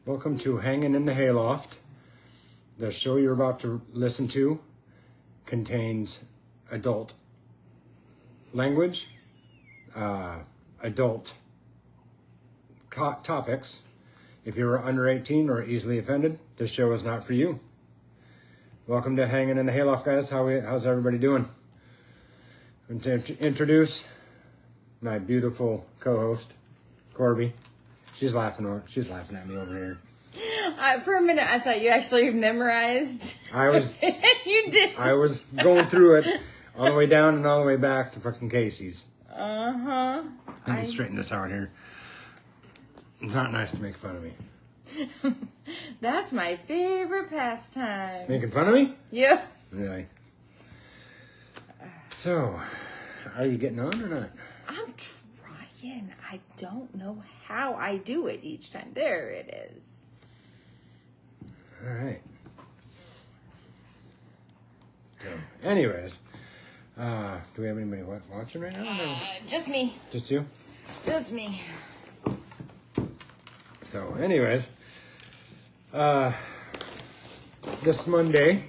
Welcome to Hangin in the Hayloft. The show you're about to listen to contains adult language, adult topics. If you're under 18 or easily offended, this show is not for you. Welcome to Hangin in the Hayloft, guys. How's everybody doing? I'm going to introduce my beautiful co-host, Corby. She's laughing at me over here. For a minute, I thought you actually memorized. You did. I was going through it all the way down and all the way back to fucking Casey's. I need to straighten this out here. It's not nice to make fun of me. That's my favorite pastime. Making fun of me? Yeah. Really? So, are you getting on or not? I'm trying. I don't know how I do it each time. There it is. All right. So, anyways, do we have anybody watching right now? Just me. Just you? Just me. So, anyways, this Monday,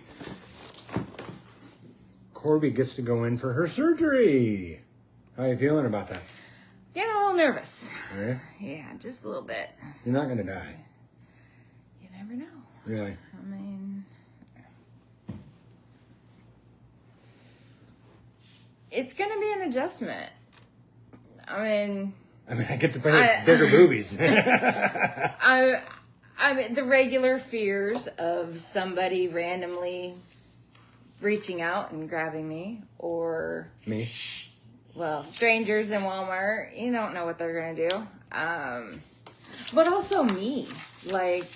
Corby gets to go in for her surgery. How are you feeling about that? Getting a little nervous. Right? Yeah, just a little bit. You're not going to die. You never know. Really? I mean, it's going to be an adjustment. I get to play bigger movies. I mean, the regular fears of somebody randomly reaching out and grabbing me, or me. Well, strangers in Walmart. You don't know what they're gonna do. But also me, like.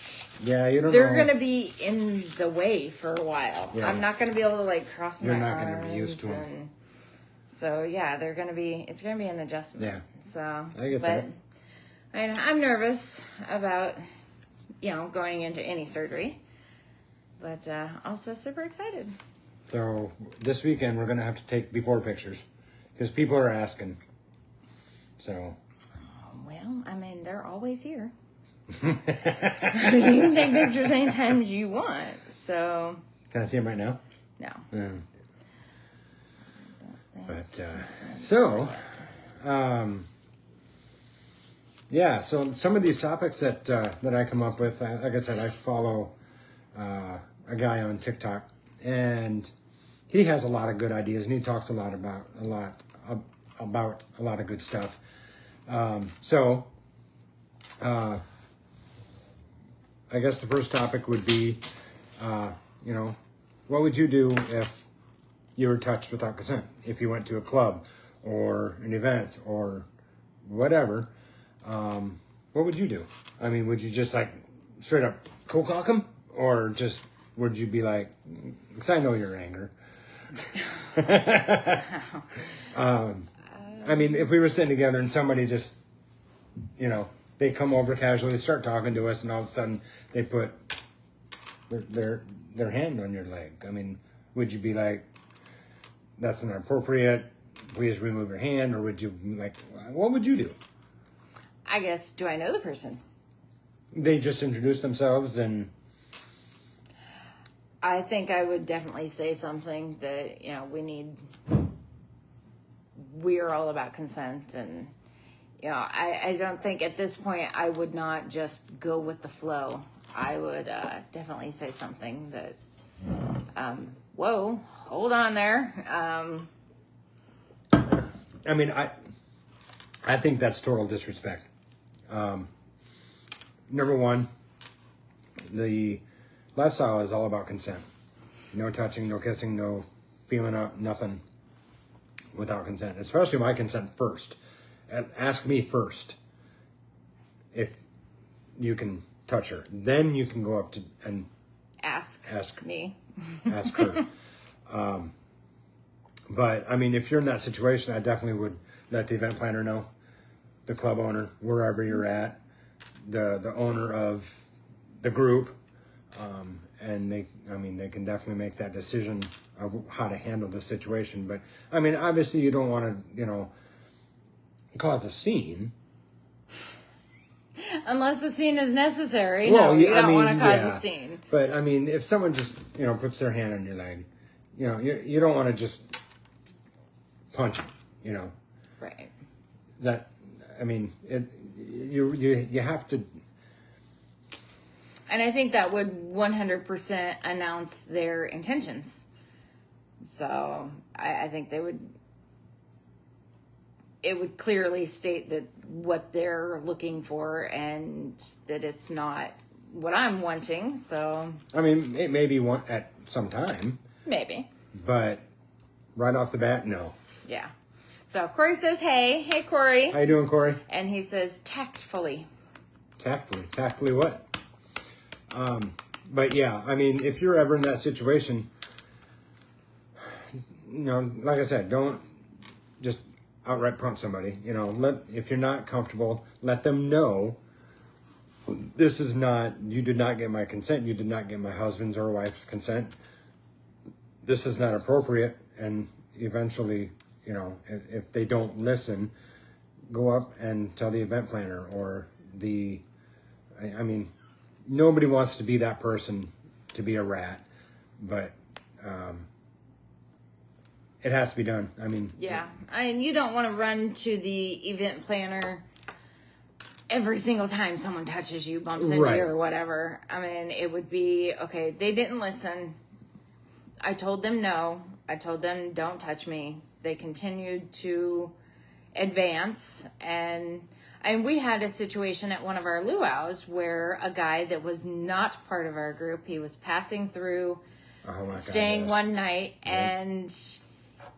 Yeah, you don't. They're know. gonna be in the way for a while. Yeah. I'm not gonna be able to like cross my arms. You're not gonna be used to them. So yeah, it's gonna be an adjustment. Yeah. So I get that. I'm nervous about, going into any surgery, but also super excited. So this weekend we're gonna have to take before pictures because people are asking. So. Well, they're always here. You can take pictures anytime you want. So. Can I see them right now? No. Yeah. So some of these topics that I come up with, like I said, I follow a guy on TikTok, and he has a lot of good ideas, and he talks about a lot of good stuff. I guess the first topic would be, what would you do if you were touched without consent? If you went to a club or an event or whatever, what would you do? Would you just like straight up cold cock him, or just would you be like, because I know your anger. If we were sitting together and somebody just, they come over casually, start talking to us, and all of a sudden they put their hand on your leg. Would you be like, that's inappropriate, please remove your hand? Or would you be like, what would you do? I guess, do I know the person? They just introduce themselves, and I think I would definitely say something that, we're all about consent, and I don't think at this point I would not just go with the flow. I would definitely say something that, whoa, hold on there. I think that's total disrespect. Number one, the lifestyle is all about consent. No touching, no kissing, no feeling up, nothing without consent. Especially my consent first. And ask me first if you can touch her. Then you can go up to and ask me. Ask her. But if you're in that situation, I definitely would let the event planner know, the club owner, wherever you're at, the owner of the group, and they can definitely make that decision of how to handle the situation. But obviously you don't want to cause a scene. Unless the scene is necessary. Well, no, yeah, you don't want to cause yeah. a scene. But I mean, if someone just puts their hand on your leg, you don't want to just punch them. Right. That I mean, you have to. And I think that would 100% announce their intentions. So I think it would clearly state that what they're looking for and that it's not what I'm wanting. So I mean, it may be one at some time. Maybe. But right off the bat, no. Yeah. So Corey says, hey, Corey. How you doing, Corey? And he says, tactfully. Tactfully what? But yeah, I mean, if you're ever in that situation, like I said, don't just outright punch somebody. If you're not comfortable, let them know this is not, you did not get my consent. You did not get my husband's or wife's consent. This is not appropriate. And eventually, if they don't listen, go up and tell the event planner or I mean, nobody wants to be that person to be a rat, but it has to be done. I mean, yeah, and you don't want to run to the event planner every single time someone touches you, bumps into you, or whatever. I mean, it would be okay. They didn't listen. I told them no. I told them don't touch me. They continued to advance, and we had a situation at one of our luau's where a guy that was not part of our group, he was passing through, staying one night, and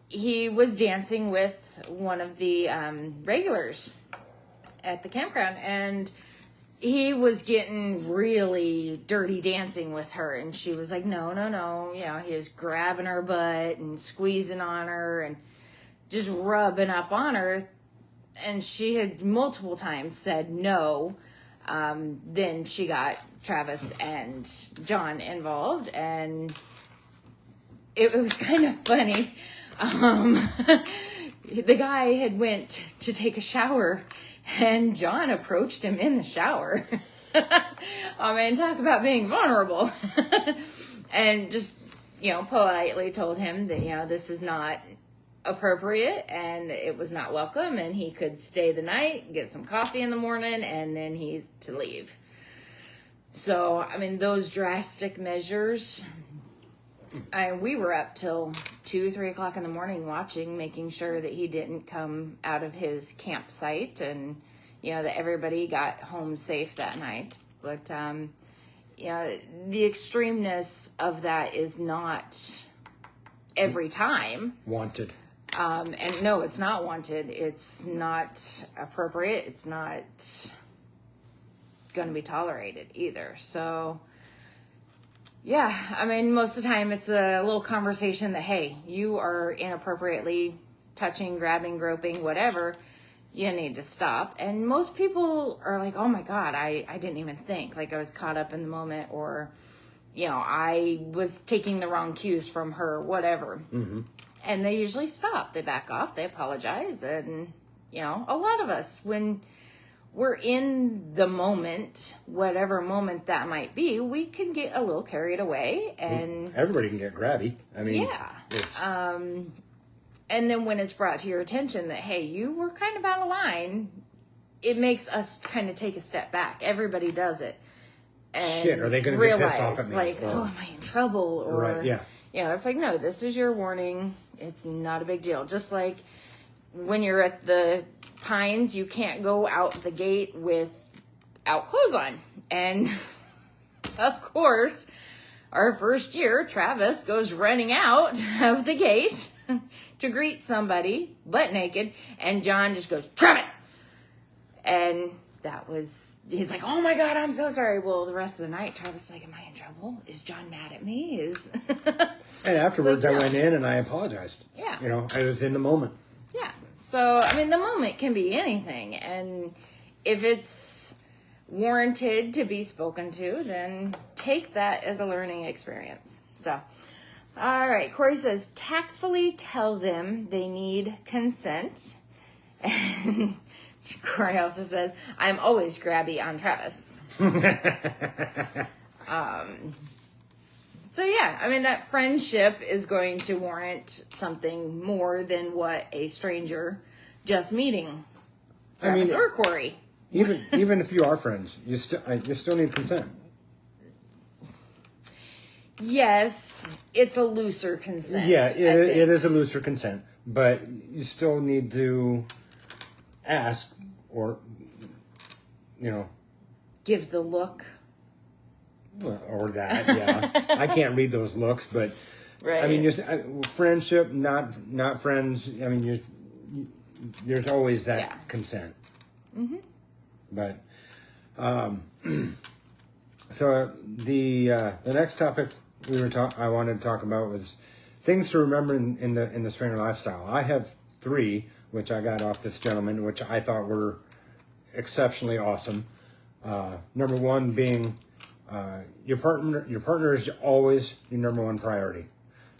he was dancing with one of the regulars at the campground, and he was getting really dirty dancing with her, and she was like, no. He was grabbing her butt and squeezing on her and just rubbing up on her. And she had multiple times said no. Then she got Travis and John involved, and it was kind of funny. The guy had went to take a shower, and John approached him in the shower. Talk about being vulnerable. And just, politely told him that, this is not appropriate and it was not welcome, and he could stay the night, get some coffee in the morning, and then he's to leave. So, those drastic measures, we were up till 2-3 o'clock in the morning watching, making sure that he didn't come out of his campsite, and that everybody got home safe that night. But the extremeness of that is not every time wanted. And no, it's not wanted. It's not appropriate. It's not going to be tolerated either. So, yeah, most of the time it's a little conversation that, hey, you are inappropriately touching, grabbing, groping, whatever. You need to stop. And most people are like, oh my God, I didn't even think. Like I was caught up in the moment, or, I was taking the wrong cues from her, whatever. Mm-hmm. And they usually stop. They back off. They apologize. And, a lot of us, when we're in the moment, whatever moment that might be, we can get a little carried away. And everybody can get grabby. Yeah. It's... And then when it's brought to your attention that, hey, you were kind of out of line, it makes us kind of take a step back. Everybody does it. And shit, are they going to get pissed off at me? Like, oh, am I in trouble? Or, right, yeah. It's like, no, this is your warning. It's not a big deal. Just like when you're at the Pines, you can't go out the gate without clothes on. And, of course, our first year, Travis goes running out of the gate to greet somebody, butt naked, and John just goes, Travis! And he's like, oh my God, I'm so sorry. Well, the rest of the night, Travis is like, am I in trouble? Is John mad at me? And afterwards, I went in and I apologized. Yeah. I was in the moment. Yeah. So, the moment can be anything. And if it's warranted to be spoken to, then take that as a learning experience. So, all right. Corey says, tactfully tell them they need consent. And Corey also says, I'm always grabby on Travis. So yeah, I mean, that friendship is going to warrant something more than what a stranger just meeting Travis or Corey. Even if you are friends, you still need consent. Yes, it's a looser consent. Yeah, it is a looser consent, but you still need to ask or, give the look. Or that, yeah. I can't read those looks, but right. I mean, just friendship, not friends. I mean, there's always that consent. Mm-hmm. But so the next topic I wanted to talk about was things to remember in the Springer lifestyle. I have 3, which I got off this gentleman, which I thought were exceptionally awesome. Number 1 being your partner is always your number 1 priority.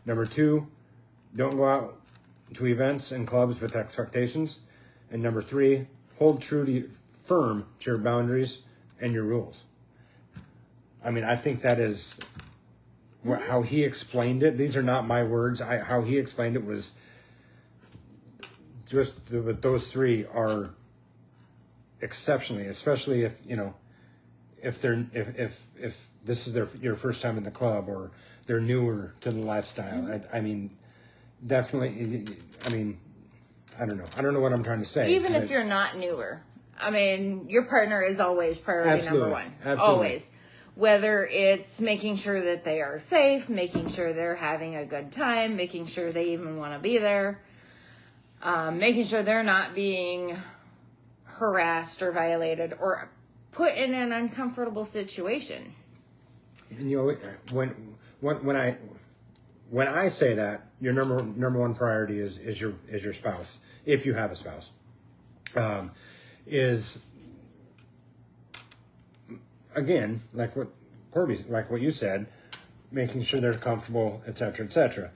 Number 2, don't go out to events and clubs with expectations. And number 3, hold firm to your boundaries and your rules. I mean, I think that is how he explained it. These are not my words. How he explained it was just those 3 are exceptionally, especially if this is your first time in the club or they're newer to the lifestyle. I mean, definitely. I mean, I don't know. I don't know what I'm trying to say. Even if you're not newer, I mean, your partner is always priority number 1. Absolutely. Always. Whether it's making sure that they are safe, making sure they're having a good time, making sure they even want to be there, making sure they're not being harassed or violated or put in an uncomfortable situation. And when I say that, your number 1 priority is your spouse, if you have a spouse, is again like what you said, making sure they're comfortable, etc., etc.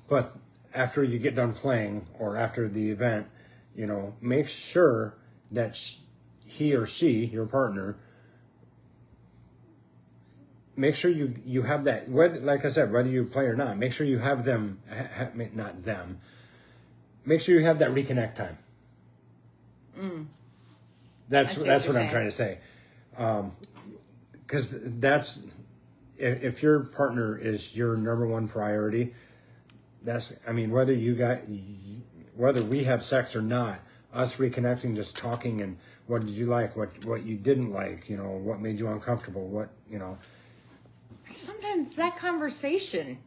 But after you get done playing or after the event, make sure that he or she, your partner, make sure you have that. Like I said, whether you play or not, make sure you have them. Not them. Make sure you have that reconnect time. That's what I'm trying to say. Because that's if your partner is your number 1 priority. Whether we have sex or not, us reconnecting, just talking, and what did you like, what you didn't like, what made you uncomfortable, Sometimes that conversation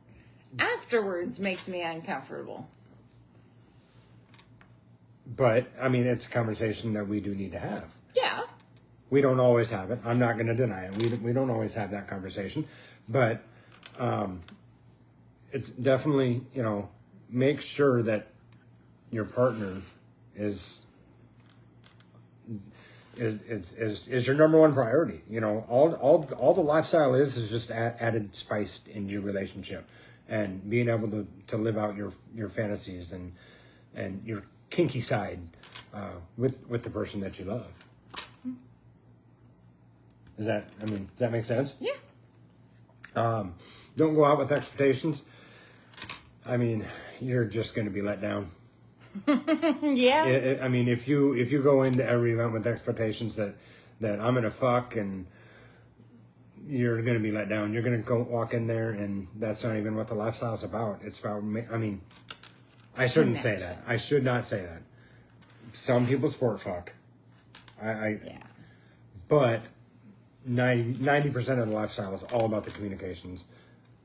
afterwards makes me uncomfortable. But, it's a conversation that we do need to have. Yeah. We don't always have it. I'm not going to deny it. We don't always have that conversation. But it's definitely, make sure that your partner is your number 1 priority. All the lifestyle is just added spice in your relationship, and being able to live out your fantasies and your kinky side with the person that you love. Does that make sense? Yeah. Don't go out with expectations. You're just going to be let down. Yeah. If you go into every event with expectations that I'm gonna fuck, and you're gonna be let down. You're gonna go walk in there, and that's not even what the lifestyle's about. It's about I shouldn't say that. I should not say that. Some people sport fuck. Yeah. But 90% of the lifestyle is all about the communications,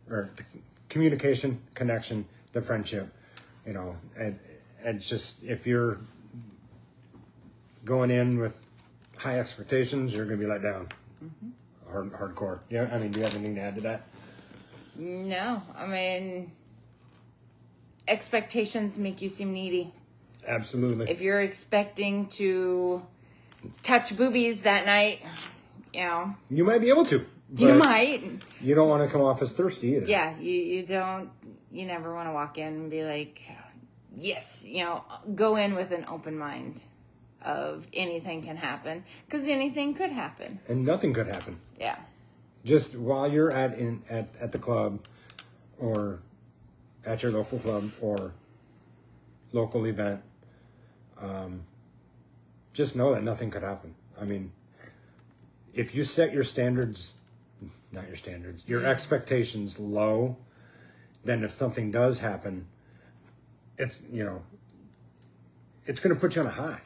or the communication, connection, the friendship, and it's just, if you're going in with high expectations, you're going to be let down. Mm-hmm. Hardcore. Yeah. Do you have anything to add to that? No. Expectations make you seem needy. Absolutely. If you're expecting to touch boobies that night, you might be able to. You might. You don't want to come off as thirsty either. Yeah. You don't. You never want to walk in and be like, yes, go in with an open mind. of anything can happen, because anything could happen. And nothing could happen. Yeah. Just while you're at the club, or at your local club or local event, just know that nothing could happen. I mean, if you set your standards, not your standards, your expectations low, then if something does happen, it's, you know, it's going to put you on a high.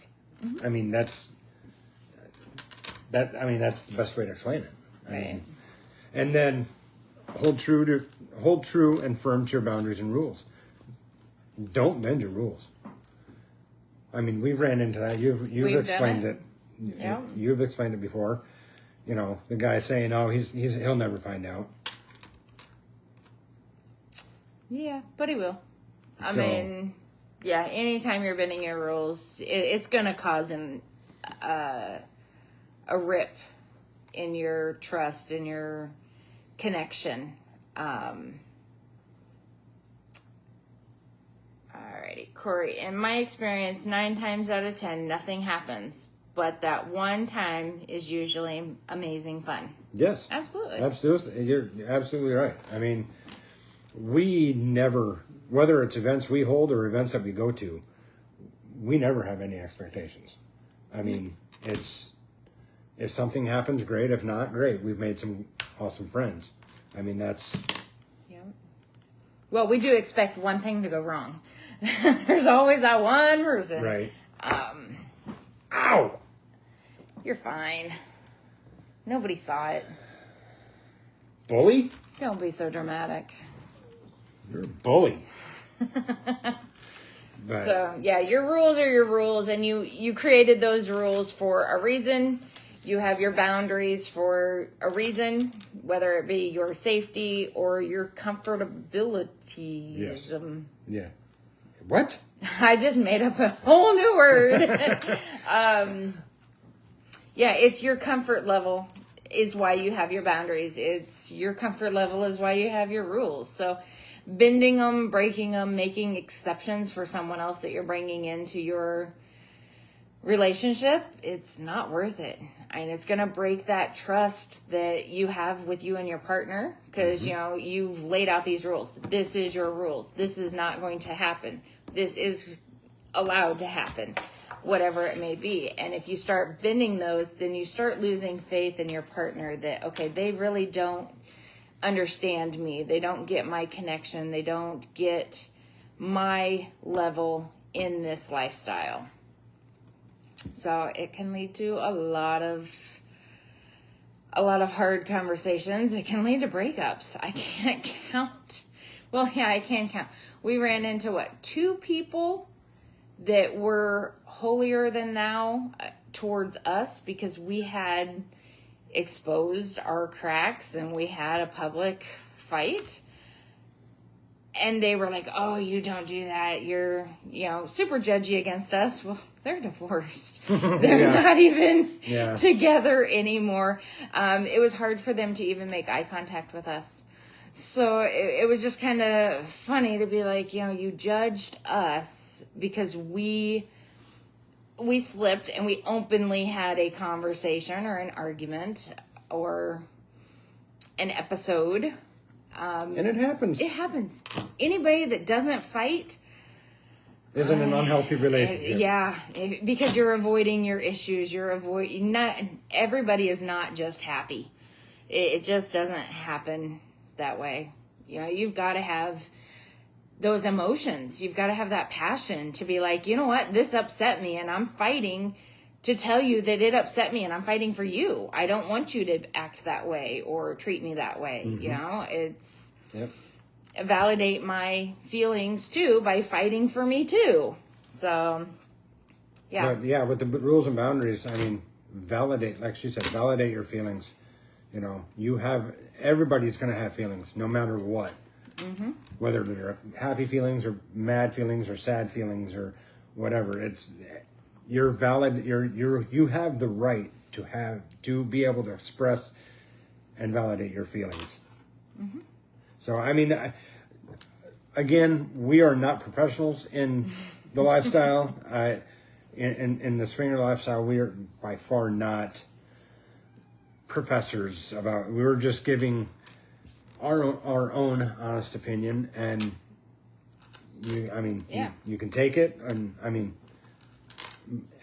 I mean, that's the best way to explain it. I mean, and then hold true and firm to your boundaries and rules. Don't bend your rules. I mean, we ran into that. You've explained it. Yeah. You've explained it before. You know, the guy saying, "Oh, he'll never find out." Yeah, but he will. I So- mean, yeah. Anytime you're bending your rules, it's gonna cause a rip in your trust, in your connection. Alrighty, Corey. In my experience, 9 times out of 10, nothing happens. But that one time is usually amazing fun. Yes. Absolutely. Absolutely. You're absolutely right. I mean, we never, whether it's events we hold or events that we go to, we never have any expectations. I mean, it's, if something happens, great. If not, great. We've made some awesome friends. I mean, that's... Yeah. Well, we do expect one thing to go wrong. There's always that one person. Right. Ow! You're fine. Nobody saw it. Bully? Don't be so dramatic. You're a bully. But, So, yeah, your rules are your rules, and you created those rules for a reason. You have your boundaries for a reason, whether it be your safety or your comfortability. Yes. Yeah. What? I just made up a whole new word. Yeah, it's your comfort level is why you have your boundaries. It's your comfort level is why you have your rules. So bending them, breaking them, making exceptions for someone else that you're bringing into your relationship, it's not worth it. And it's going to break that trust that you have with you and your partner, because, you know, you've laid out these rules. This is your rules. This is not going to happen. This is allowed to happen, whatever it may be. And if you start bending those, then you start losing faith in your partner that, okay, they really don't understand me. They don't get my connection. They don't get my level in this lifestyle. So it can lead to a lot of hard conversations. It can lead to breakups. I can't count. Well, yeah, I can count. We ran into 2 people that were holier than thou towards us because we had exposed our cracks and we had a public fight. And they were like, "Oh, you don't do that. You're, super judgy against us." Well, they're divorced. They're not even together anymore. It was hard for them to even make eye contact with us. So it was just kind of funny to be like, you judged us because we slipped and we openly had a conversation or an argument or an episode. and it happens. It happens. Anybody that doesn't fight is in an unhealthy relationship. Yeah, because you're avoiding your issues. Not everybody is not just happy. It just doesn't happen that way. You've got to have those emotions. You've got to have that passion to be like, you know what, this upset me, and I'm fighting to tell you that it upset me, and I'm fighting for you. I don't want you to act that way or treat me that way. It's validate my feelings too by fighting for me too. So, yeah. But yeah, with the rules and boundaries, I mean, validate, like she said, validate your feelings. Everybody's going to have feelings, no matter what. Whether they're happy feelings or mad feelings or sad feelings or whatever, you're valid. You have the right to be able to express and validate your feelings. So, I mean, again, we are not professionals in the lifestyle. in the swinger lifestyle, we are by far not professors about. We were just giving our own honest opinion, and you can take it,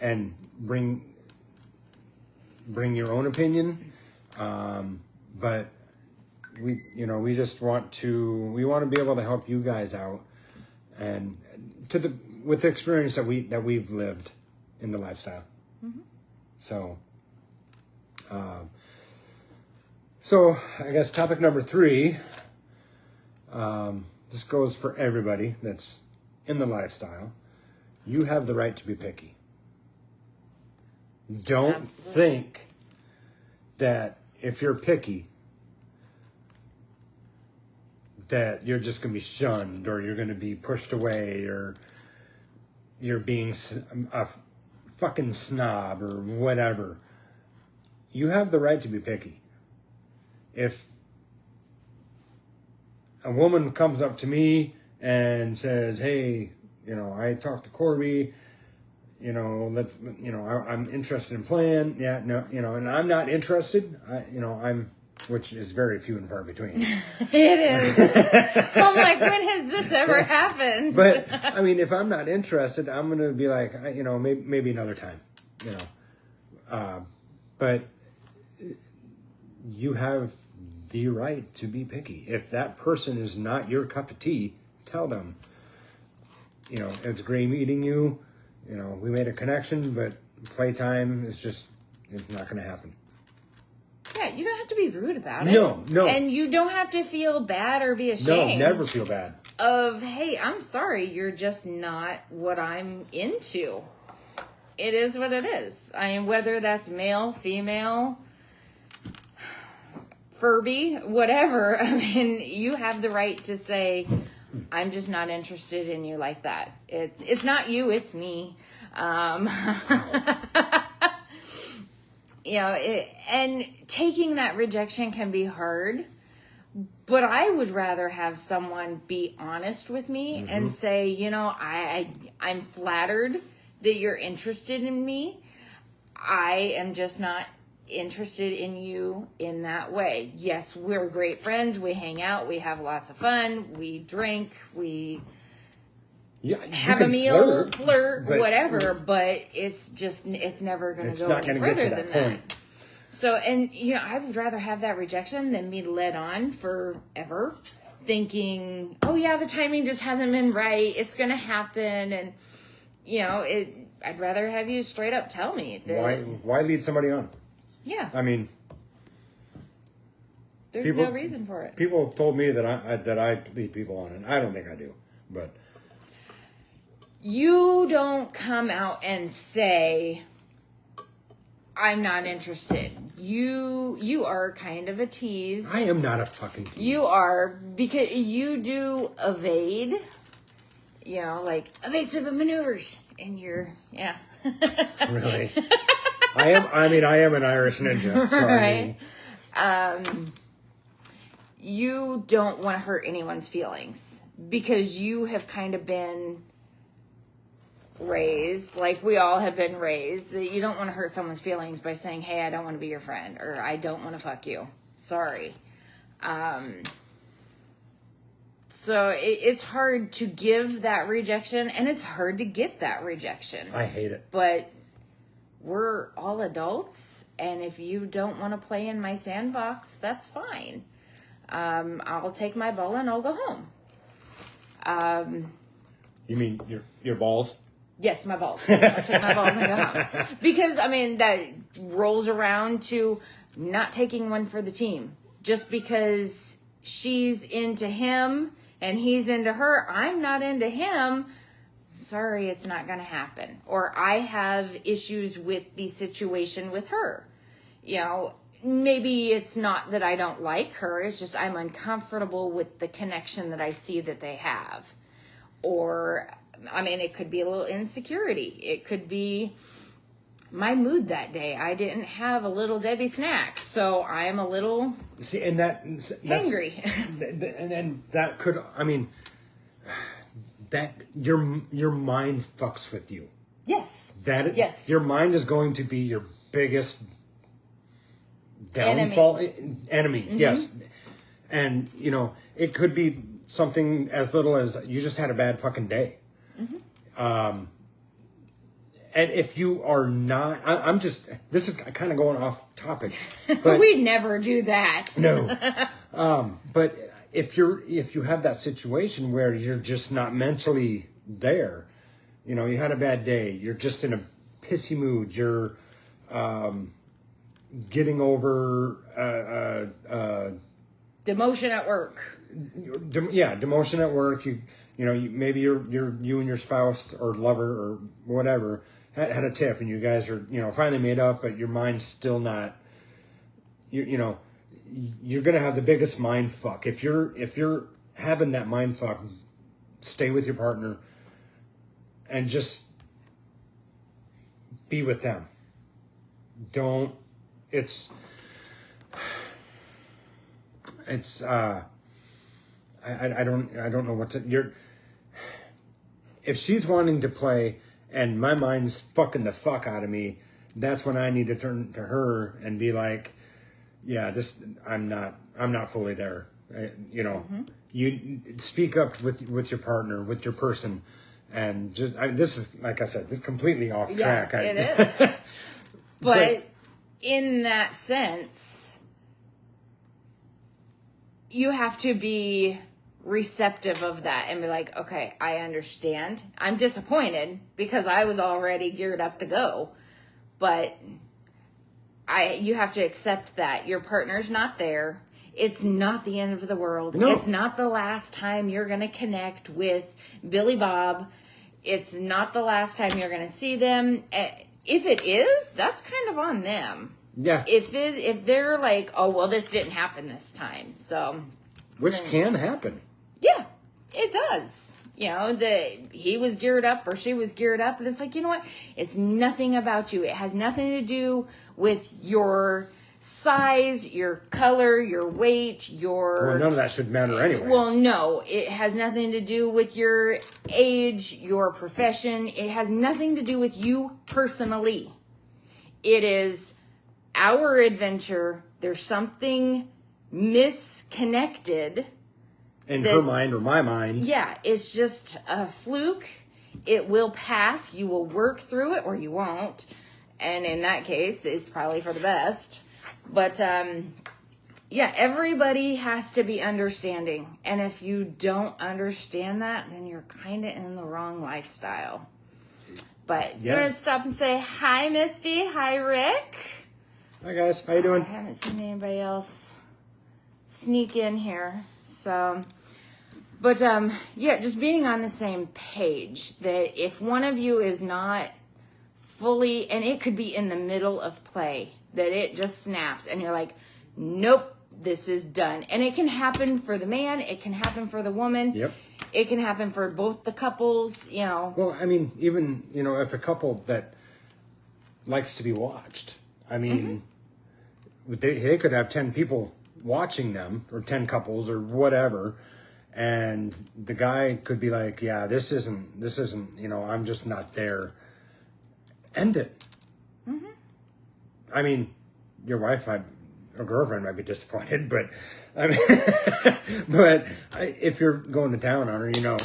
and bring your own opinion, but we just want to be able to help you guys out, and with the experience that we've lived in the lifestyle. Mm-hmm. So I guess topic number 3, this goes for everybody that's in the lifestyle. You have the right to be picky. Don't Absolutely. Think that if you're picky, that you're just going to be shunned, or you're going to be pushed away, or you're being a fucking snob, or whatever. You have the right to be picky. If a woman comes up to me and says, "Hey, I talked to Corby, I'm interested in playing," and I'm not interested, which is very few and far between. It is. I'm like, when has this ever happened? But if I'm not interested, I'm going to be like, maybe another time, but you have the right to be picky. If that person is not your cup of tea, tell them, it's great meeting you. We made a connection, but playtime it's not going to happen. Yeah, you don't have to be rude about it. No. And you don't have to feel bad or be ashamed. No, never feel bad. Hey, I'm sorry, you're just not what I'm into. It is what it is. Whether that's male, female, Furby, whatever, you have the right to say, I'm just not interested in you like that. It's not you, it's me. And taking that rejection can be hard, but I would rather have someone be honest with me mm-hmm. and say, I'm flattered that you're interested in me. I am just not interested in you in that way. Yes, we're great friends. We hang out. We have lots of fun. We drink. We have a meal, flirt, whatever. But it's never going to go any further than that. So, I would rather have that rejection than be led on forever, thinking, oh yeah, the timing just hasn't been right. It's going to happen, and I'd rather have you straight up tell me that. Why lead somebody on? Yeah. There's no reason for it. People have told me that I lead people on, and I don't think I do. But you don't come out and say, I'm not interested. You are kind of a tease. I am not a fucking tease. You are, because you do evade, like evasive maneuvers, and you're, yeah. Really? I am an Irish ninja. So right. You don't want to hurt anyone's feelings because you have kind of been raised, like we all have been raised, that you don't want to hurt someone's feelings by saying, hey, I don't want to be your friend, or I don't want to fuck you. Sorry. So it's hard to give that rejection, and it's hard to get that rejection. I hate it. But we're all adults, and if you don't want to play in my sandbox, that's fine. I'll take my ball and I'll go home. You mean your balls? Yes, my balls. I'll take my balls and go home. Because, that rolls around to not taking one for the team. Just because she's into him and he's into her, I'm not into him. Sorry, it's not going to happen. Or I have issues with the situation with her. Maybe it's not that I don't like her. It's just I'm uncomfortable with the connection that I see that they have. Or, it could be a little insecurity. It could be my mood that day. I didn't have a Little Debbie snack, so I am a little angry. And that could, that your mind fucks with you. Yes. that Yes. your mind is going to be your biggest downfall enemy. Yes. And you know, it could be something as little as you just had a bad fucking day. And if you are not, I'm just, this is kind of going off topic, but we never do that. no. But if you have that situation where you're just not mentally there, you know, you had a bad day, you're just in a pissy mood, you're getting over demotion at work. Demotion at work. You know, maybe you and your spouse or lover or whatever had a tiff, and you guys are, you know, finally made up, but your mind's still not. You know, you're gonna have the biggest mind fuck if you're having that mind fuck. Stay with your partner, and just be with them. Don't. It's I don't know what to. If she's wanting to play and my mind's fucking the fuck out of me, that's when I need to turn to her and be like, yeah, I'm not fully there. You know, you speak up with your partner, with your person, and just this is, like I said, this is completely off track. It is. But in that sense, you have to be receptive of that and be like, okay, I understand. I'm disappointed because I was already geared up to go, but you have to accept that your partner's not there. It's not the end of the world. No. It's not the last time you're going to connect with Billy Bob. It's not the last time you're going to see them. If it is, that's kind of on them. Yeah. If they're like, oh, well, this didn't happen this time. So. Which can happen. Yeah, it does. You know, he was geared up or she was geared up. And it's like, you know what? It's nothing about you. It has nothing to do with your size, your color, your weight, Well, none of that should matter anyways. Well, no. It has nothing to do with your age, your profession. It has nothing to do with you personally. It is our adventure. There's something misconnected. In her mind or my mind. Yeah, it's just a fluke. It will pass. You will work through it or you won't. And in that case, it's probably for the best. But, yeah, everybody has to be understanding. And if you don't understand that, then you're kind of in the wrong lifestyle. But I'm going to stop and say, hi, Misty. Hi, Rick. Hi, guys. How you doing? I haven't seen anybody else sneak in here. So, but, yeah, just being on the same page that if one of you is not fully, and it could be in the middle of play, that it just snaps and you're like, nope, this is done. And it can happen for the man. It can happen for the woman. Yep. It can happen for both the couples, you know. Well, I mean, even, you know, if a couple that likes to be watched, I mean, they could have 10 people watching them, or 10 couples or whatever, and the guy could be like, yeah, this isn't, you know, I'm just not there. End it. I mean, your wife or girlfriend might be disappointed, but I mean, but if you're going to town on her, you know,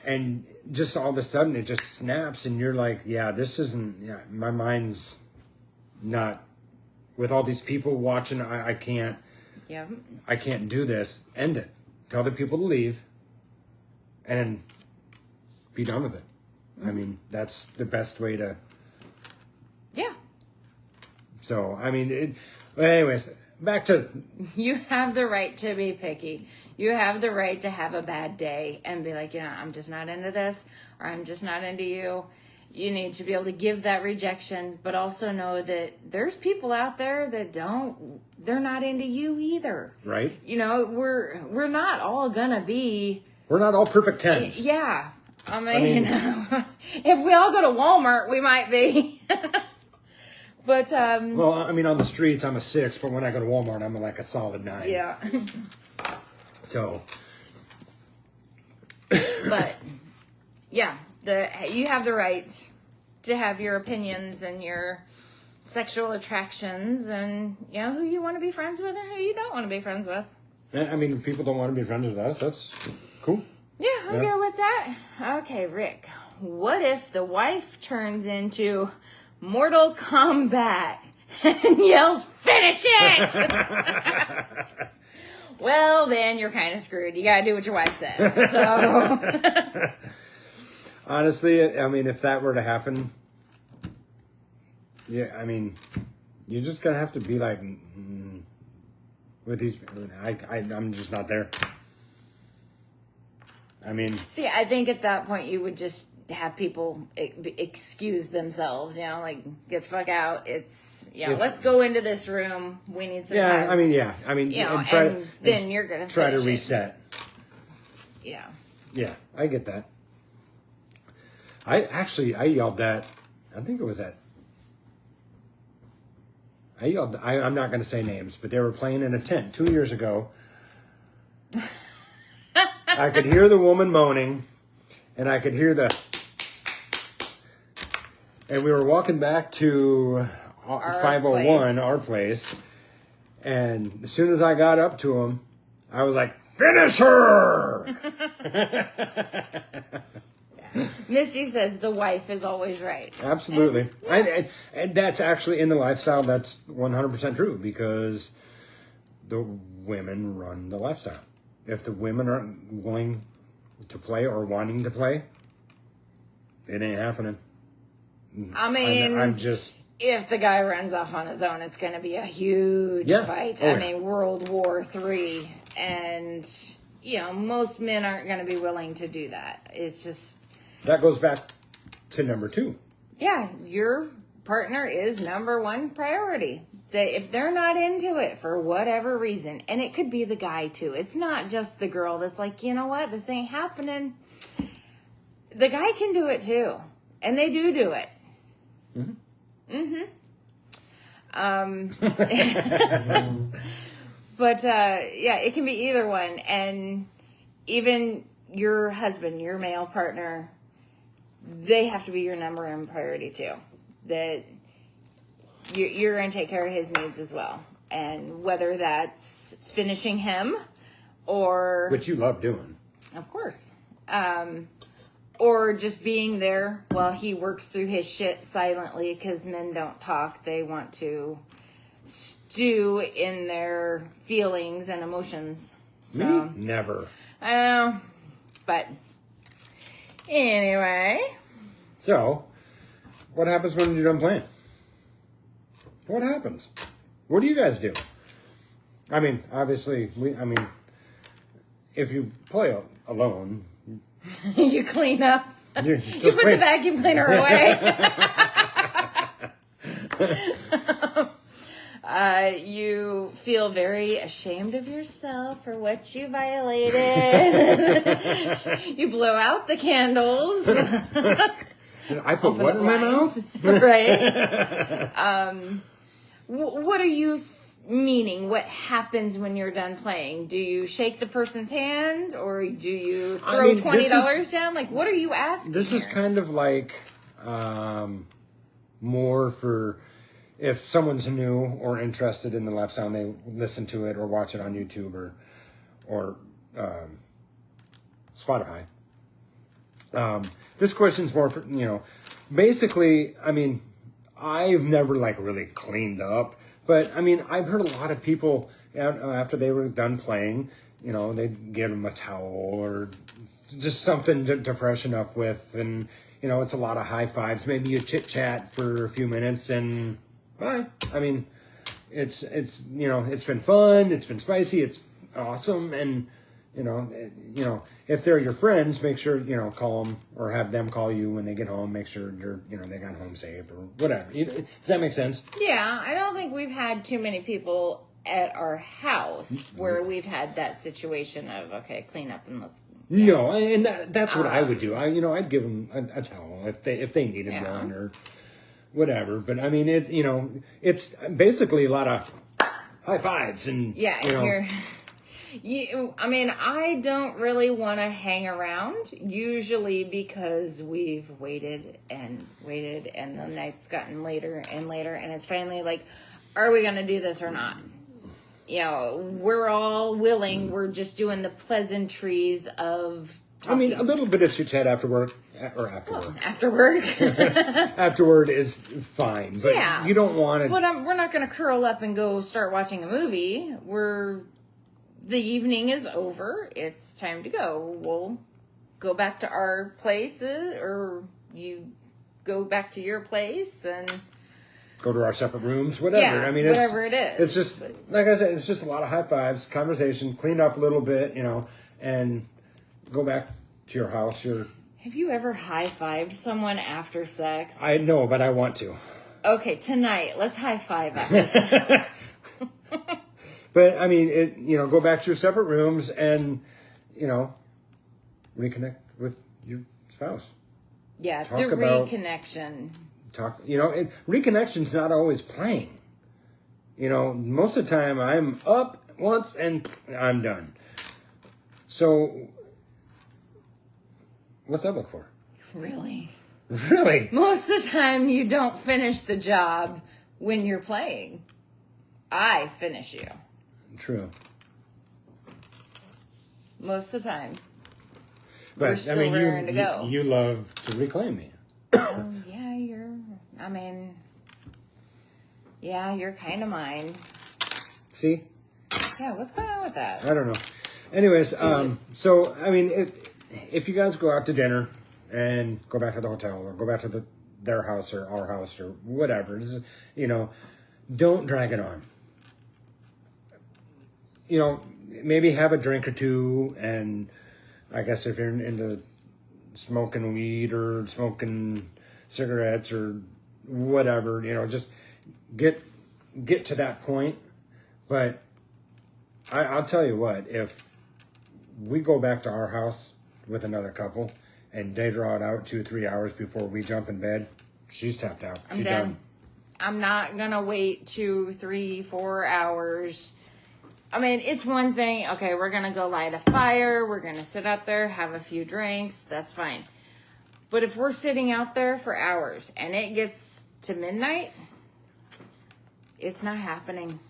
and just all of a sudden it just snaps and you're like, yeah, this isn't, my mind's not, with all these people watching, I can't do this. End it. Tell the people to leave and be done with it. I mean, that's the best way to. Yeah. So, I mean, anyways, back to. You have the right to be picky. You have the right to have a bad day and be like, you know, I'm just not into this, or I'm just not into you. You need to be able to give that rejection, but also know that there's people out there that they're not into you either. Right. You know, we're not all gonna be. We're not all perfect 10s. Yeah. I mean if we all go to Walmart, we might be. But, well, I mean, on the streets, I'm a 6, but when I go to Walmart, I'm like a solid 9. Yeah. So. But, yeah. You have the right to have your opinions and your sexual attractions, and who you want to be friends with and who you don't want to be friends with. I mean, if people don't want to be friends with us, that's cool. Yeah, I'll go with that. Okay, Rick. What if the wife turns into Mortal Kombat and yells, "Finish it!" Well, then you're kind of screwed. You gotta do what your wife says. So, honestly, I mean, if that were to happen, yeah, I mean, you're just gonna have to be like, with these. I'm just not there. I mean, see, I think at that point you would just have people excuse themselves. Like, get the fuck out. It's let's go into this room. We need some time. I mean, and then you're gonna try to reset. Yeah. Yeah, I get that. I yelled that. I think it was that. I yelled. I'm not going to say names, but they were playing in a tent 2 years ago. I could hear the woman moaning, and I could hear and we were walking back to 501, our place, and as soon as I got up to him, I was like, "Finish her!" Misty says the wife is always right. Absolutely. And that's actually in the lifestyle, that's 100% true, because the women run the lifestyle. If the women aren't willing to play or wanting to play, it ain't happening. I mean, I'm just... If the guy runs off on his own, it's going to be a huge fight. I mean, World War III. And, most men aren't going to be willing to do that. It's just... That goes back to number 2. Yeah, your partner is number 1 priority. That if they're not into it for whatever reason, and it could be the guy too. It's not just the girl that's like, you know what, this ain't happening. The guy can do it too. And they do it. But it can be either one. And even your husband, your male partner, they have to be your number 1 priority too. That you're going to take care of his needs as well. And whether that's finishing him or... Which you love doing. Of course. Or just being there while he works through his shit silently, because men don't talk. They want to stew in their feelings and emotions. So, Me? Never. I know. But anyway. So, what happens when you're done playing? What happens? What do you guys do? I mean, obviously, if you play alone... You clean up. You put clean. the vacuum cleaner away. You feel very ashamed of yourself for what you violated. You blow out the candles. Did I put what in my mouth? Right. What are you meaning? What happens when you're done playing? Do you shake the person's hand, or do you throw $20 down? Like, what are you asking? This is kind of like more for if someone's new or interested in the lifestyle and they listen to it or watch it on YouTube or Spotify. This question's more for, basically, I mean, I've never really cleaned up, but I mean, I've heard a lot of people after they were done playing, they'd give them a towel or just something to freshen up with. And, it's a lot of high fives, maybe you chit chat for a few minutes and bye. I mean, it's been fun. It's been spicy. It's awesome. And, if they're your friends, make sure, call them or have them call you when they get home. Make sure they got home safe or whatever. Does that make sense? Yeah. I don't think we've had too many people at our house where we've had that situation of, okay, clean up and let's. Yeah. No, and that's what I would do. I'd give them a towel if they needed one or whatever. But I mean, it's basically a lot of high fives and I don't really want to hang around, usually because we've waited and the night's gotten later and later, and it's finally like, are we going to do this or not? We're all willing. We're just doing the pleasantries of talking. A little bit of chit-chat after work. After work. Afterward is fine, but you don't want to... But we're not going to curl up and go start watching a movie. The evening is over. It's time to go. We'll go back to our places, or you go back to your place and... Go to our separate rooms, whatever. Yeah, whatever it is. It's just, like I said, it's just a lot of high fives, conversation, clean up a little bit, and go back to your house. Have you ever high-fived someone after sex? I know, but I want to. Okay, tonight, let's high-five after sex. But, go back to your separate rooms and, reconnect with your spouse. Yeah, the reconnection. Reconnection's not always playing. Most of the time I'm up once and I'm done. So, what's that look for? Really? Really? Most of the time you don't finish the job when you're playing. I finish you. True. Most of the time. But, we're still raring to go. You love to reclaim me. Oh, yeah, you're kind of mine. See? Yeah, what's going on with that? I don't know. Anyways, if you guys go out to dinner and go back to the hotel or go back to their house or our house or whatever, don't drag it on. Maybe have a drink or two, and I guess if you're into smoking weed or smoking cigarettes or whatever, just get to that point. But I'll tell you what, if we go back to our house with another couple and they draw it out 2-3 hours before we jump in bed, she's tapped out. She's done. I'm not gonna wait 2, 3, 4 hours. It's one thing, okay, we're gonna go light a fire, we're gonna sit out there, have a few drinks, that's fine. But if we're sitting out there for hours and it gets to midnight, it's not happening.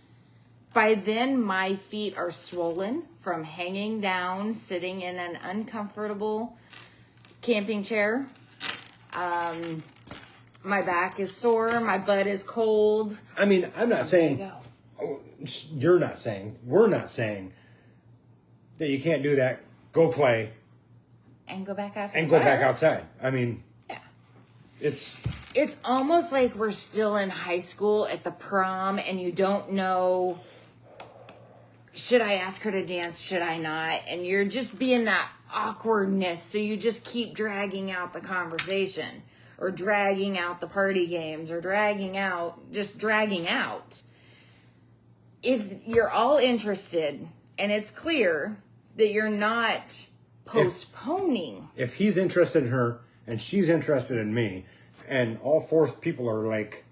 By then, my feet are swollen from hanging down, sitting in an uncomfortable camping chair. My back is sore, my butt is cold. I'm not saying... You're not saying, we're not saying that you can't do that. Go play. And go back out. And go back outside. Yeah. It's almost like we're still in high school at the prom and you don't know, should I ask her to dance? Should I not? And you're just being that awkwardness. So you just keep dragging out the conversation or dragging out the party games or dragging out. If you're all interested and it's clear that you're not postponing. If he's interested in her and she's interested in me and all 4 people are like,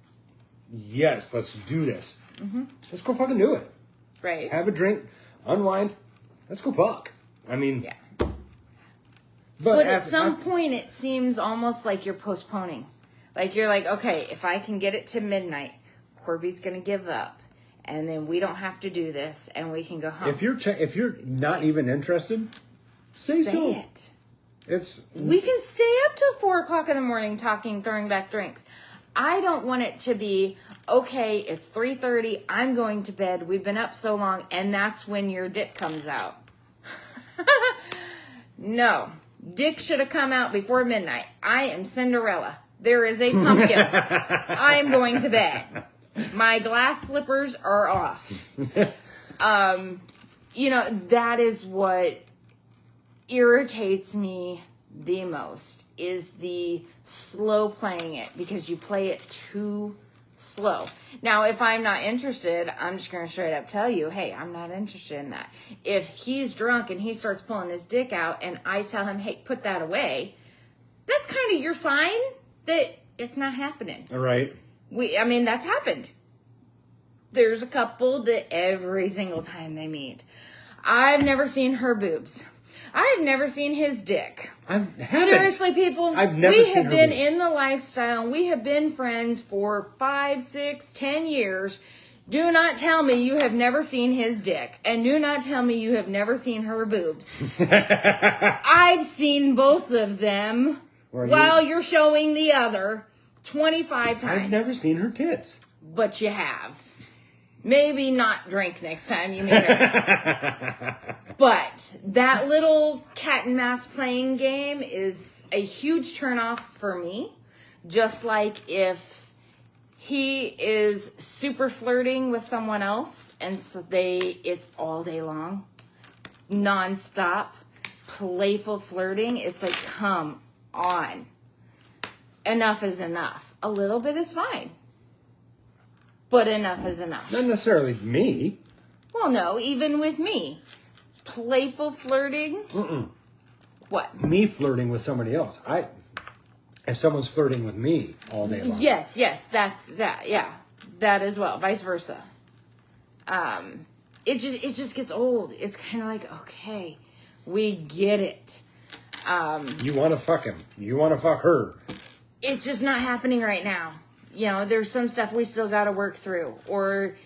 yes, let's do this. Mm-hmm. Let's go fucking do it. Right. Have a drink, unwind. Let's go fuck. Yeah. But at some point it seems almost like you're postponing. Like you're like, okay, if I can get it to midnight, Corby's going to give up. And then we don't have to do this, and we can go home. If you're not even interested, say so. It. We can stay up till 4:00 in the morning talking, throwing back drinks. I don't want it to be, okay, it's 3:30, I'm going to bed, we've been up so long, and that's when your dick comes out. No. Dick should have come out before midnight. I am Cinderella. There is a pumpkin. I am going to bed. My glass slippers are off. That is what irritates me the most, is the slow playing it, because you play it too slow. Now, if I'm not interested, I'm just going to straight up tell you, hey, I'm not interested in that. If he's drunk and he starts pulling his dick out and I tell him, hey, put that away, that's kind of your sign that it's not happening. All right. That's happened. There's a couple that every single time they meet, I've never seen her boobs. I've never seen his dick. Seriously, people, we have been in the lifestyle. We have been friends for 5, 6, 10 years. Do not tell me you have never seen his dick. And do not tell me you have never seen her boobs. I've seen both of them while you're showing the other 25 times. I've never seen her tits. But you have. Maybe not drink next time you meet her. But that little cat and mouse playing game is a huge turnoff for me. Just like if he is super flirting with someone else and so it's all day long, nonstop, playful flirting. It's like, come on. Enough is enough. A little bit is fine. But enough is enough. Not necessarily me. Well, no, even with me. Playful flirting. What? Me flirting with somebody else. If someone's flirting with me all day long. Yes, that's that. Yeah, that as well. Vice versa. It just gets old. It's kind of like, okay, we get it. You want to fuck him. You want to fuck her. It's just not happening right now. You know, there's some stuff we still got to work through, or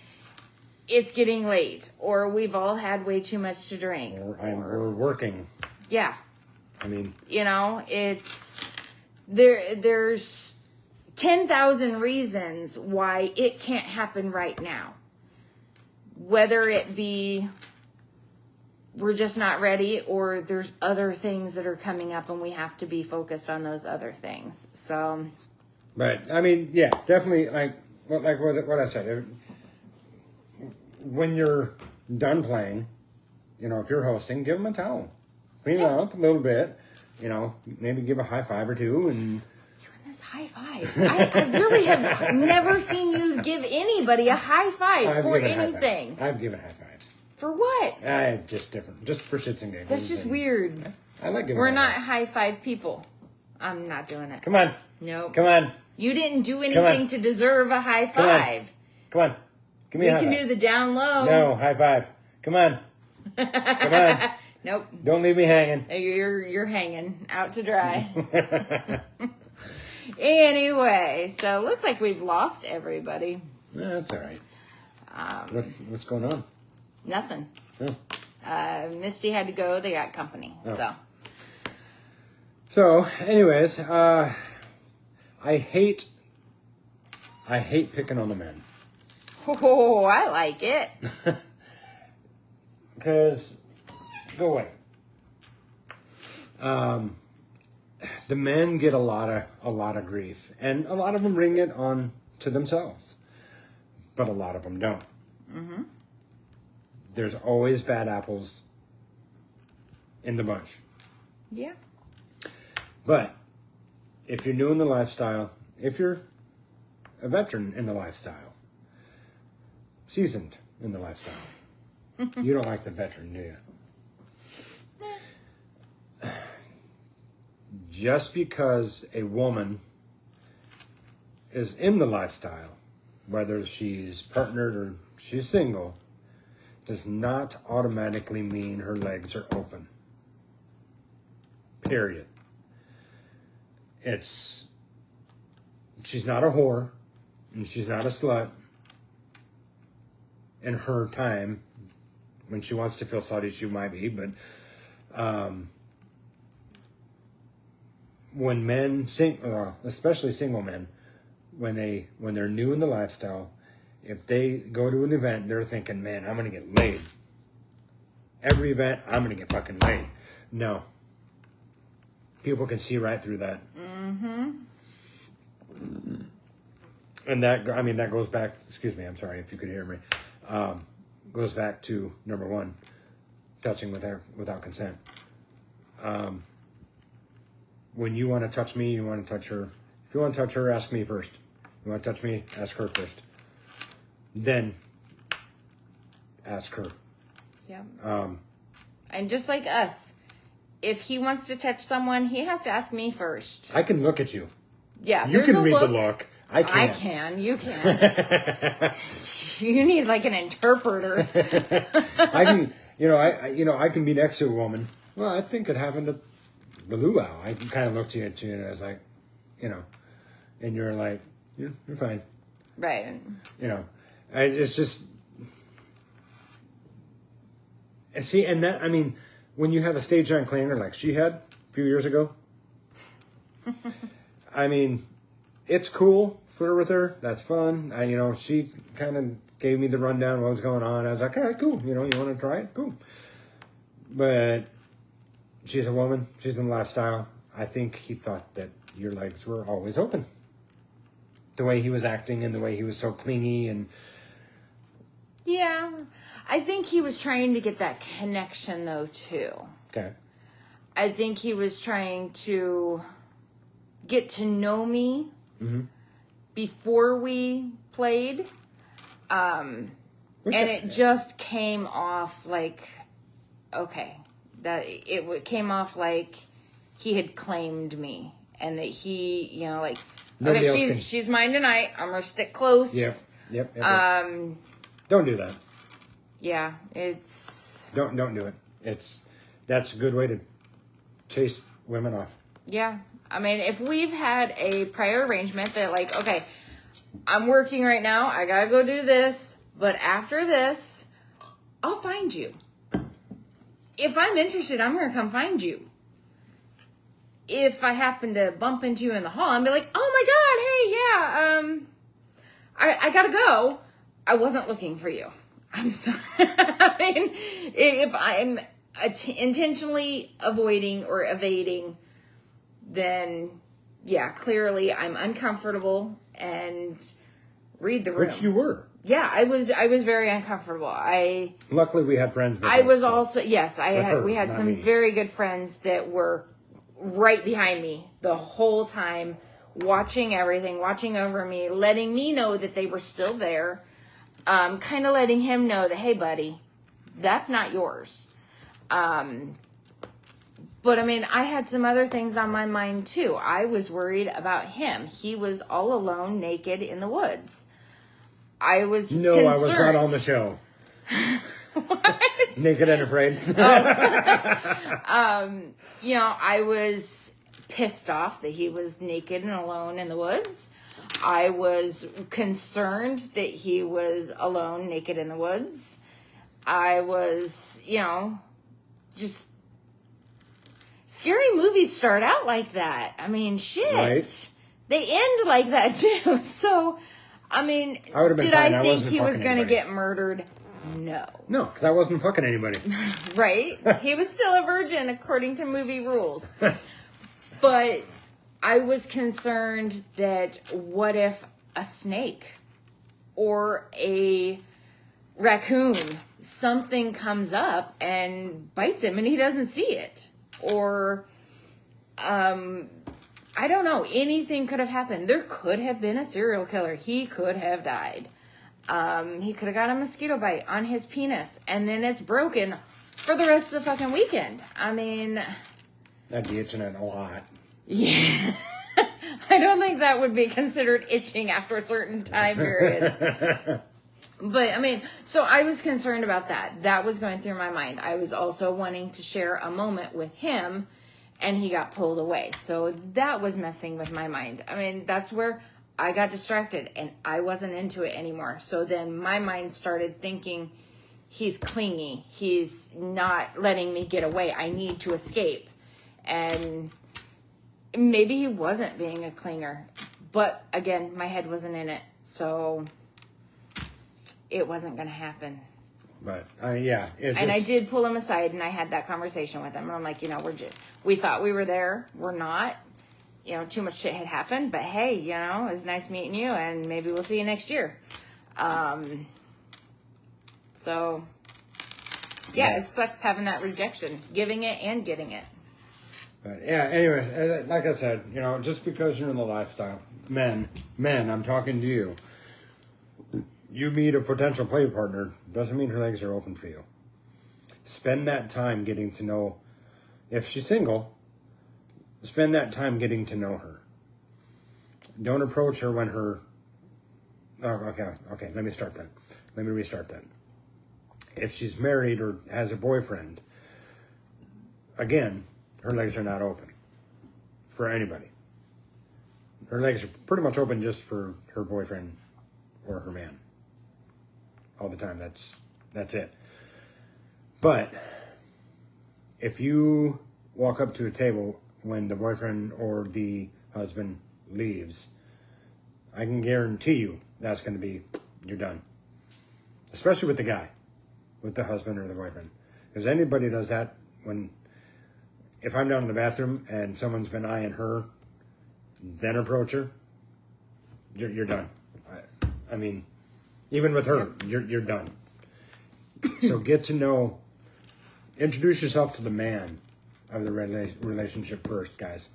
it's getting late, or we've all had way too much to drink. Or we're working. Yeah. I mean, you know, there's 10,000 reasons why it can't happen right now. Whether it be we're just not ready, or there's other things that are coming up and we have to be focused on those other things. So... But I mean, yeah, definitely. Like what I said. When you're done playing, you know, if you're hosting, give them a towel, clean it up a little bit. You know, maybe give a high five or two, and this high five. I really have never seen you give anybody a high five for anything. I've given high fives. For what? Just different, just for shits and giggles. That's just weird. I like giving. We're not high five people. I'm not doing it. Come on. Nope. Come on. You didn't do anything to deserve a high five. Come on. Give me a high five. We can do the down low. No, high five. Come on. Come on. Nope. Don't leave me hanging. You're hanging out to dry. Anyway, so it looks like we've lost everybody. That's all right. What's going on? Nothing. Oh. Misty had to go. They got company. Oh. So, anyways, I hate picking on the men. Oh, I like it. Because, go away. The men get a lot of grief, and a lot of them bring it on to themselves, but a lot of them don't. Mm-hmm. There's always bad apples in the bunch. Yeah. But if you're new in the lifestyle, if you're a veteran in the lifestyle, seasoned in the lifestyle, you don't like the veteran, do you? Just because a woman is in the lifestyle, whether she's partnered or she's single, does not automatically mean her legs are open. Period. She's not a whore, and she's not a slut. In her time, when she wants to feel slutty, she might be, but when men especially single men, when they're new in the lifestyle, if they go to an event, they're thinking, man, I'm gonna get laid. Every event, I'm gonna get fucking laid. No. People can see right through that. Mm-hmm. And that goes back, excuse me, I'm sorry if you could hear me, goes back to number one, touching without consent. When you want to touch me, you want to touch her. If you want to touch her, ask me first. You want to touch me, ask her first. Then, ask her. Yeah. And just like us, if he wants to touch someone, he has to ask me first. I can look at you. Yeah. You can read the look. I can't. I can. You can. You need like an interpreter. I can be next to a woman. Well, I think it happened to the luau. I kind of looked at you and I was like, and you're like, you're fine. Right. It's just, see, and that, I mean, when you have a stage on clanger like she had a few years ago, I mean, it's cool. Flirt with her. That's fun. She kind of gave me the rundown of what was going on. I was like, all right, cool. You want to try it? Cool. But she's a woman. She's in the lifestyle. I think he thought that your legs were always open. The way he was acting and the way he was so clingy and... Yeah. I think he was trying to get that connection, though, too. Okay. I think he was trying to get to know me before we played. And it just came off like, okay, that it came off like he had claimed me and that he, like, okay, she's mine tonight. I'm going to stick close. Yep. Don't do that. Yeah, it's... Don't do it. That's a good way to chase women off. Yeah. I mean, if we've had a prior arrangement that, like, okay, I'm working right now. I got to go do this. But after this, I'll find you. If I'm interested, I'm going to come find you. If I happen to bump into you in the hall, I'll be like, oh my God, hey, yeah, I got to go. I wasn't looking for you. I'm sorry. I mean, if I'm intentionally avoiding or evading, then yeah, clearly I'm uncomfortable and read the room. Which you were. Yeah, I was very uncomfortable. Luckily we had friends with I us, was also, yes, we had some me. very good friends that were right behind me the whole time, watching everything, watching over me, letting me know that they were still there. Kind of letting him know that, hey, buddy, that's not yours. But, I mean, I had some other things on my mind, too. I was worried about him. He was all alone, naked in the woods. I was concerned. I was not on the show. What? Naked and afraid. I was pissed off that he was naked and alone in the woods. I was concerned that he was alone, naked in the woods. I was, just... Scary movies start out like that. I mean, shit. Right. They end like that, too. So, I mean, did I think he was going to get murdered? No. No, because I wasn't fucking anybody. Right? He was still a virgin, according to movie rules. But... I was concerned that what if a snake or a raccoon, something comes up and bites him and he doesn't see it. Or, I don't know, anything could have happened. There could have been a serial killer. He could have died. He could have got a mosquito bite on his penis and then it's broken for the rest of the fucking weekend. I mean... I'd be itching it a lot. Yeah. I don't think that would be considered itching after a certain time period. But, I mean, so I was concerned about that. That was going through my mind. I was also wanting to share a moment with him, and he got pulled away. So that was messing with my mind. I mean, that's where I got distracted, and I wasn't into it anymore. So then my mind started thinking, he's clingy. He's not letting me get away. I need to escape. And... maybe he wasn't being a clinger, but again, my head wasn't in it, so it wasn't going to happen. But yeah, and I did pull him aside, and I had that conversation with him. And I'm like, we thought we were there, we're not. Too much shit had happened, but hey, it was nice meeting you, and maybe we'll see you next year. So yeah, it sucks having that rejection, giving it and getting it. But yeah, anyways, like I said, just because you're in the lifestyle, men, I'm talking to you. You meet a potential play partner, doesn't mean her legs are open for you. Spend that time getting to know, if she's single, spend that time getting to know her. Don't approach her when her, okay, let me restart that. If she's married or has a boyfriend, again, her legs are not open for anybody. Her legs are pretty much open just for her boyfriend or her man. All the time. That's it. But if you walk up to a table when the boyfriend or the husband leaves, I can guarantee you that's going to be, you're done. Especially with the guy, with the husband or the boyfriend. Because anybody does that if I'm down in the bathroom and someone's been eyeing her, then approach her, you're done. I mean, even with her, you're done. So get to introduce yourself to the man of the relationship first, guys.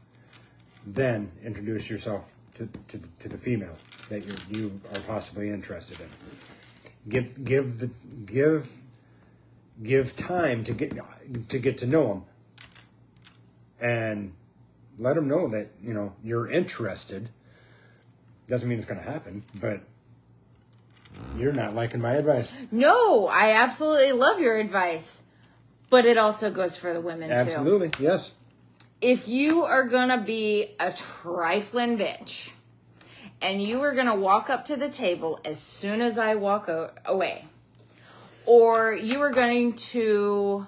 Then introduce yourself to the female that you are possibly interested in. Give time to get to know them, and let them know that you're interested. Doesn't mean it's going to happen, but you're not liking my advice. No, I absolutely love your advice, but it also goes for the women too. Absolutely, yes. If you are going to be a trifling bitch and you are going to walk up to the table as soon as I walk away, or you are going to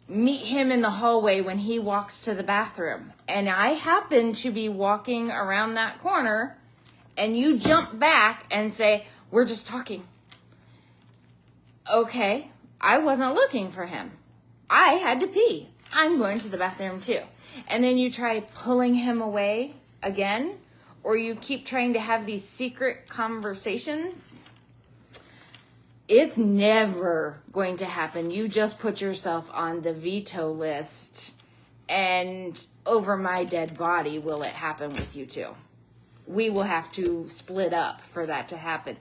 meet him in the hallway when he walks to the bathroom, and I happen to be walking around that corner, and you jump back and say, we're just talking. Okay, I wasn't looking for him. I had to pee. I'm going to the bathroom too. And then you try pulling him away again, or you keep trying to have these secret conversations. It's never going to happen. You just put yourself on the veto list, and over my dead body will it happen with you too. We will have to split up for that to happen.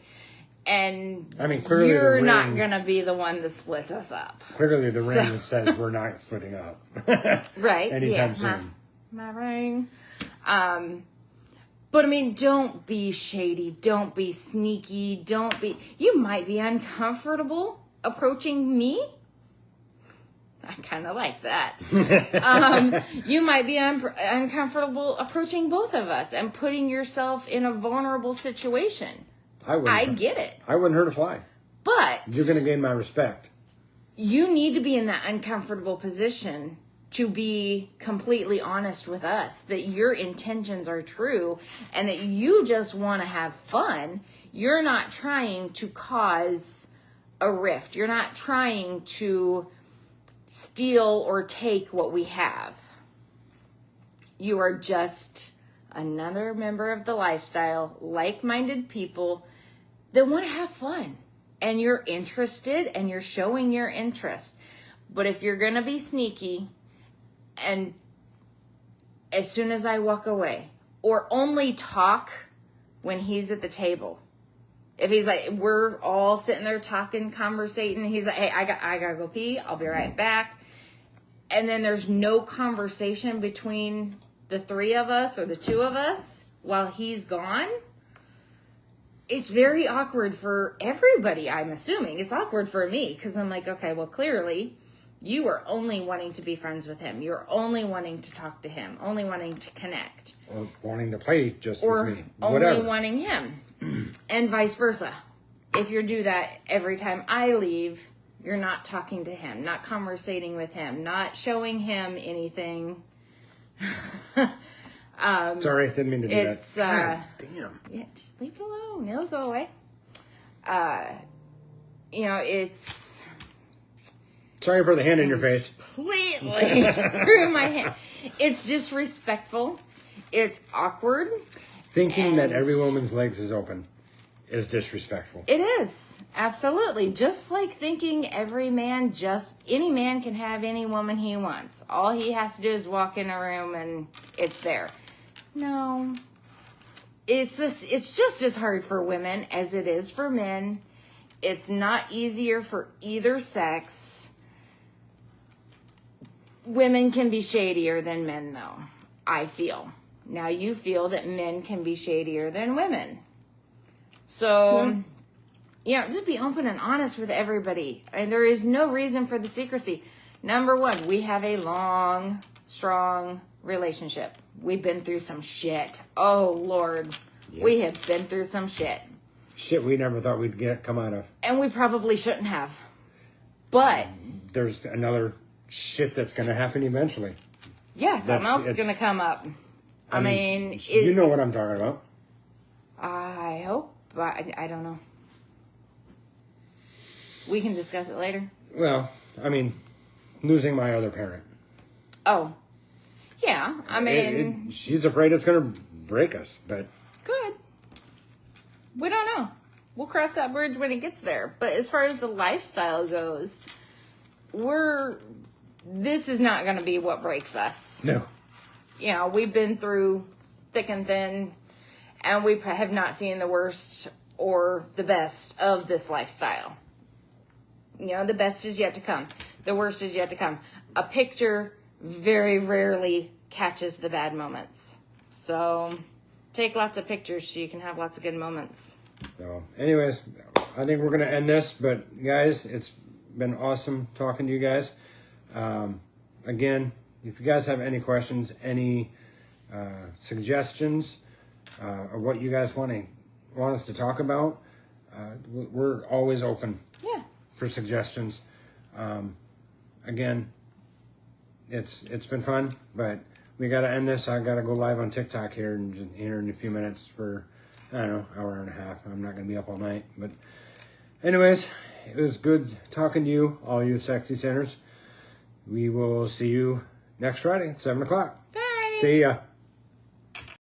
And I mean, clearly you're not going to be the one that splits us up. Clearly the ring says we're not splitting up. Right. Anytime soon. My ring. But I mean, don't be shady. Don't be sneaky. You might be uncomfortable approaching me. I kind of like that. You might be uncomfortable approaching both of us and putting yourself in a vulnerable situation. I get it. I wouldn't hurt a fly. But you're going to gain my respect. You need to be in that uncomfortable position to be completely honest with us that your intentions are true and that you just want to have fun. You're not trying to cause a rift. You're not trying to steal or take what we have. You are just another member of the lifestyle, like-minded people that want to have fun. And you're interested and you're showing your interest. But if you're going to be sneaky and as soon as I walk away, or only talk when he's at the table. If he's like, we're all sitting there talking, conversating, he's like, hey, I gotta go pee, I'll be right back. And then there's no conversation between the three of us or the two of us while he's gone. It's very awkward for everybody, I'm assuming. It's awkward for me because I'm like, okay, well, clearly you are only wanting to be friends with him. You're only wanting to talk to him, only wanting to connect. Or wanting to play just with me. Or Whatever. only wanting him. And vice versa. If you do that every time I leave, you're not talking to him, not conversating with him, not showing him anything. Sorry, didn't mean to do that. Damn. Yeah, just leave it alone. It'll go away. It's... Sorry for the hand in your face. Completely through my hand. It's disrespectful. It's awkward. Thinking that every woman's legs is open is disrespectful. It is. Absolutely. Just like thinking any man can have any woman he wants. All he has to do is walk in a room and it's there. No. It's just as hard for women as it is for men. It's not easier for either sex. Women can be shadier than men, though, I feel. Now you feel that men can be shadier than women. So, You know, just be open and honest with everybody. And there is no reason for the secrecy. Number one, we have a long, strong relationship. We've been through some shit. Oh, Lord. Yep. We have been through some shit. Shit we never thought we'd come out of. And we probably shouldn't have. But there's another shit that's going to happen eventually. Yeah, something else is going to come up. I mean you know what I'm talking about. I hope. I don't know. We can discuss it later. Well, I mean, losing my other parent. Oh. Yeah, I mean... she's afraid it's going to break us, but... Good. We don't know. We'll cross that bridge when it gets there. But as far as the lifestyle goes, this is not going to be what breaks us. No. You know, we've been through thick and thin, and we have not seen the worst or the best of this lifestyle. You know, the best is yet to come. The worst is yet to come. A picture very rarely catches the bad moments. So take lots of pictures so you can have lots of good moments. So, anyways, I think we're going to end this. But, guys, it's been awesome talking to you guys. Again, if you guys have any questions, any suggestions, or what you guys want us to talk about, we're always open. Yeah. For suggestions. Again, it's been fun, but we got to end this. I got to go live on TikTok here in a few minutes for, I don't know, hour and a half. I'm not going to be up all night. But anyways, it was good talking to you, all you sexy sinners. We will see you next Friday at 7 o'clock. Bye. See ya.